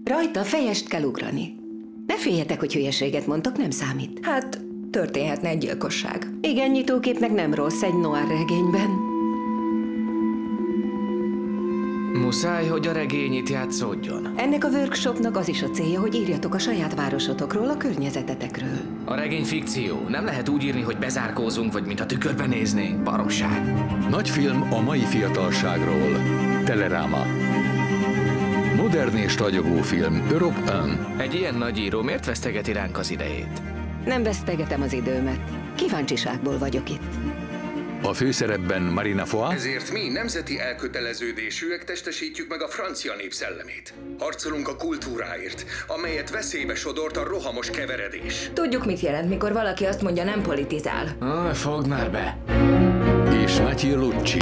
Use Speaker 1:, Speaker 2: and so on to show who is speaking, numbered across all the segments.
Speaker 1: Rajta fejest kell ugrani. Ne féljetek, hogy hülyeséget mondtok, nem számít.
Speaker 2: Hát, történhetne egy gyilkosság.
Speaker 1: Igen, nyitóképnek nem rossz egy noir regényben.
Speaker 3: Muszáj, hogy a regény itt játszódjon.
Speaker 1: Ennek a workshopnak az is a célja, hogy írjatok a saját városotokról, a környezetetekről.
Speaker 3: A regény fikció. Nem lehet úgy írni, hogy bezárkózunk, vagy mint a tükörbe néznénk. Baromság.
Speaker 4: Nagy film a mai fiatalságról. Teleráma. Modern és ragyogó film. Europe 1.
Speaker 3: Egy ilyen nagy író miért vesztegeti ránk az idejét?
Speaker 1: Nem vesztegetem az időmet. Kíváncsiságból vagyok itt.
Speaker 4: A főszerepben Marina Foy.
Speaker 5: Ezért mi nemzeti elköteleződésűek testesítjük meg a francia nép szellemét. Harcolunk a kultúráért, amelyet veszélybe sodort a rohamos keveredés.
Speaker 2: Tudjuk, mit jelent, mikor valaki azt mondja, nem politizál.
Speaker 3: Fogd már be!
Speaker 4: És Mathieu Lucci.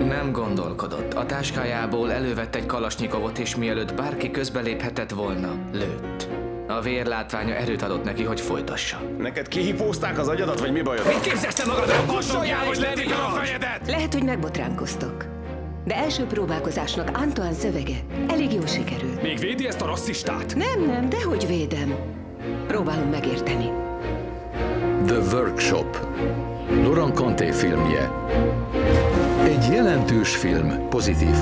Speaker 3: Nem gondolkodott. A táskájából elővett egy kalasnyikovot, és mielőtt bárki közbeléphetett volna, lőtt. A vér látványa erőt adott neki, hogy folytassa.
Speaker 6: Neked kihipózták az agyadat, vagy mi bajod?
Speaker 3: Mit képzelsz te magadra? Kussoljál, vagy levik a fejedet!
Speaker 1: Lehet, hogy megbotránkoztok. De első próbálkozásnak Antoine szövege elég jól sikerült.
Speaker 6: Még védi ezt a rasszistát?
Speaker 1: Nem, dehogy védem. Próbálom megérteni.
Speaker 4: The Workshop. Laurent Conté filmje. Egy jelentős film, pozitív.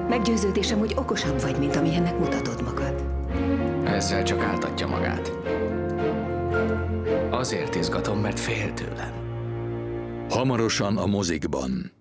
Speaker 1: Meggyőződésem, hogy okosabb vagy, mint amilyennek mutatod magad.
Speaker 3: Ezzel csak áltatja magát. Azért izgatom, mert fél tőlem.
Speaker 4: Hamarosan a mozikban.